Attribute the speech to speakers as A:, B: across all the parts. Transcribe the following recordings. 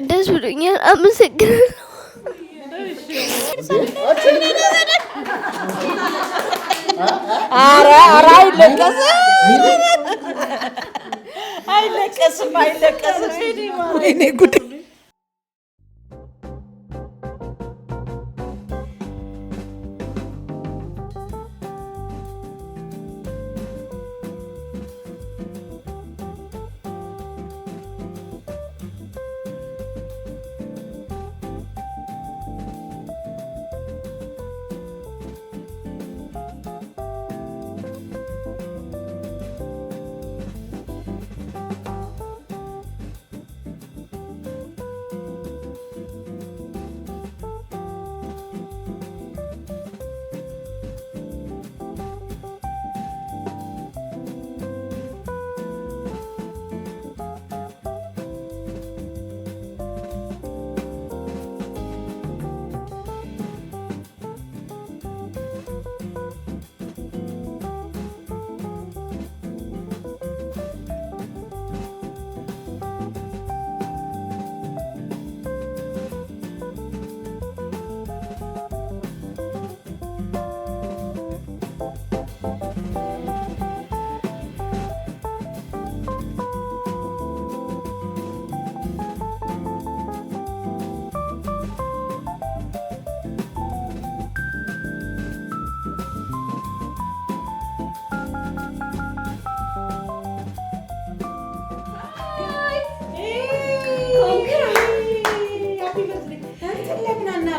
A: ደስ ብሎኛል። አመሰግናለሁ።
B: ኧረ አይለቀስም። ወይኔ ጉድ!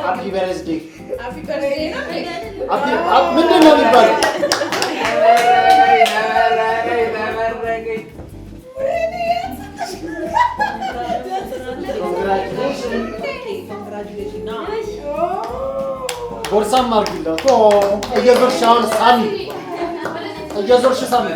C: Happy birthday. Happy birthday. ምንድን ነው የሚባለው? ቦርሳም አድርጊለት። እየዞርሽ አሁን ሳሚ፣ እየዞርሽ ሳሚ።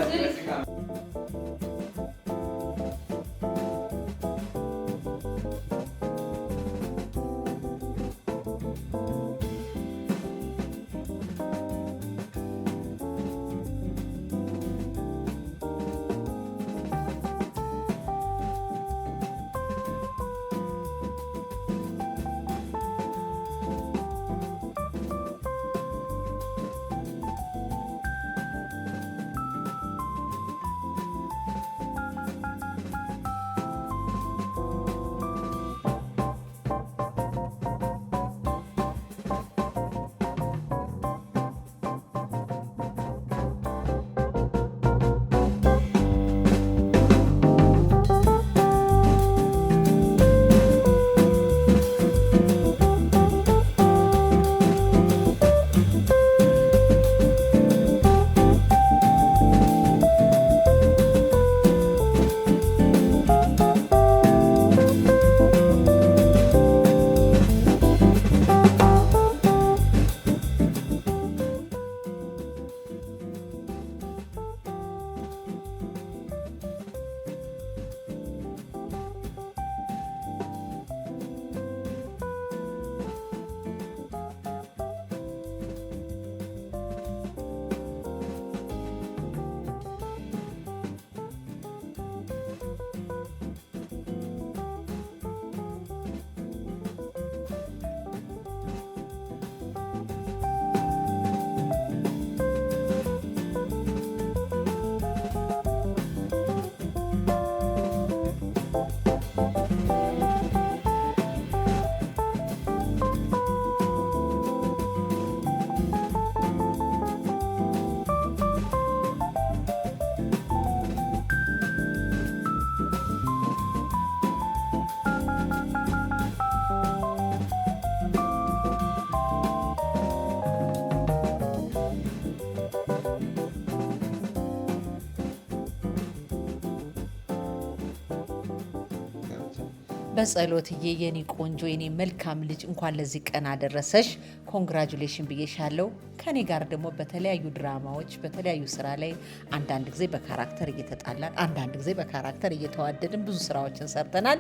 C: በጸሎትዬ የኔ ቆንጆ የኔ መልካም ልጅ እንኳን ለዚህ ቀን አደረሰሽ። ኮንግራጁሌሽን ብዬሻለሁ። ከኔ ጋር ደግሞ በተለያዩ ድራማዎች በተለያዩ ስራ ላይ አንዳንድ ጊዜ በካራክተር እየተጣላን አንዳንድ ጊዜ በካራክተር እየተዋደድን ብዙ ስራዎችን ሰርተናል።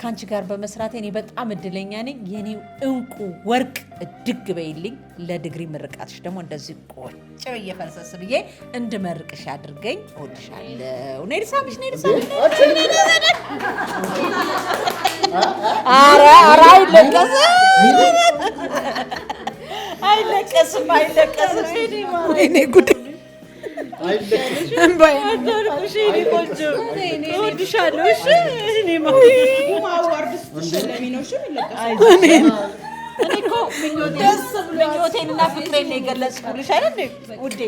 C: ከአንቺ ጋር በመስራት እኔ በጣም እድለኛ ነኝ። የኔ እንቁ ወርቅ እድግ በይልኝ። ለዲግሪ ምርቃትሽ ደግሞ እንደዚህ ቆጭ ብዬ ፈርሰስ ብዬ እንድመርቅሽ አድርገኝ። እወድሻለሁ። ነይ ልሳምሽ። ኧረ
B: አይለቀስም።
D: ወይኔ ጉድ
C: ምኞቴንና ፍቅሬን ነው የገለጽኩልሽ አይደል ውዴ?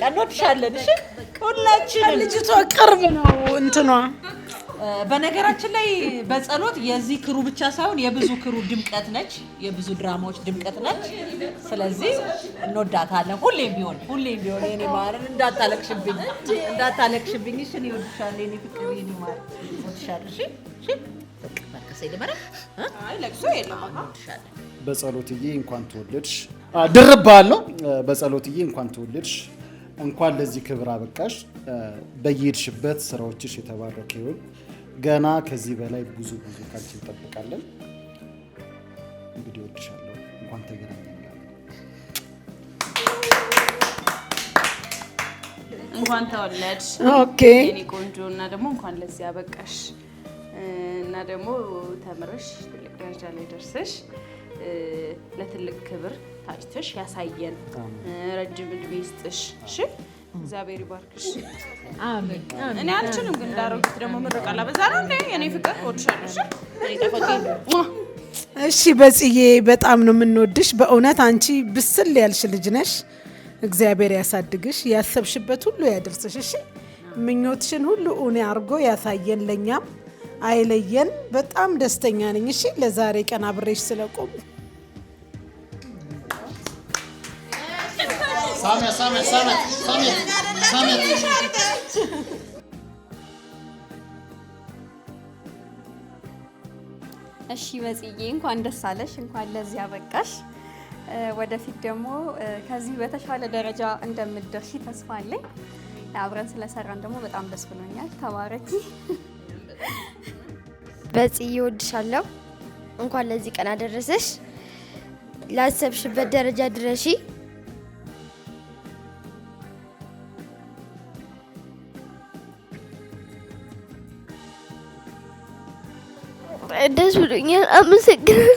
C: ቀኖድሻለን። እሺ ሁላችንም
D: ልጅቷ ቅርብ ነው እንትኗ።
C: በነገራችን ላይ በጸሎት የዚህ ክሩ ብቻ ሳይሆን የብዙ ክሩ ድምቀት ነች፣ የብዙ ድራማዎች ድምቀት ነች። ስለዚህ እንወዳታለን ሁሌም ቢሆን የኔ ማር። እንዳታለቅሽብኝ። እሺ እኔ እወድሻለሁ የኔ ፍቅር የኔ ማር እወድሻለሁ። እሺ
E: በጸሎትዬ እንኳን ተወለድሽ። ድርብ ባለው በጸሎትዬ እንኳን ተወለድሽ፣ እንኳን ለዚህ ክብር አበቃሽ። በየሄድሽበት ስራዎችሽ የተባረከ ይሁን። ገና ከዚህ በላይ ብዙ ካንቺ እንጠብቃለን። እንግዲህ እወድሻለሁ። እንኳን ተገናኘን።
B: እንኳን ተወለድሽ
D: ኦኬ
B: የኔ ቆንጆ እና ደግሞ እንኳን ለዚህ አበቃሽ እና ደግሞ ተምረሽ ትልቅ ደረጃ ላይ ደርሰሽ ለትልቅ ክብር ታጭተሽ ያሳየን። ረጅም እድሜ ይስጥሽ። እሺ እግዚአብሔር ይባርክሽ።
C: አሜን።
B: እኔ አልችልም ግን ዳሮት ደግሞ ምርቃላ በዛ ነው እንዴ የኔ ፍቅር እወድሻለሁ።
D: እሺ በጽዬ በጣም ነው የምንወድሽ በእውነት። አንቺ ብስል ያልሽ ልጅ ነሽ። እግዚአብሔር ያሳድግሽ፣ ያሰብሽበት ሁሉ ያደርስሽ። እሺ ምኞትሽን ሁሉ እኔ አርጎ ያሳየን፣ ለኛም አይለየን። በጣም ደስተኛ ነኝ። እሺ ለዛሬ ቀን አብሬሽ ስለቆም
F: እሺ በጽዬ እንኳን ደስ አለሽ፣ እንኳን ለዚህ አበቃሽ። ወደፊት ደግሞ ከዚህ በተሻለ ደረጃ እንደምትደርሺ ተስፋ አለኝ። አብረን ስለሰራን ደግሞ በጣም ደስ ብሎኛል። ተባረኪ።
A: በጽዬ እወድሻለሁ። እንኳን ለዚህ ቀን አደረሰሽ። ላሰብሽበት ደረጃ ድረሺ። ደስ ብሎኛል። አመሰግናለሁ።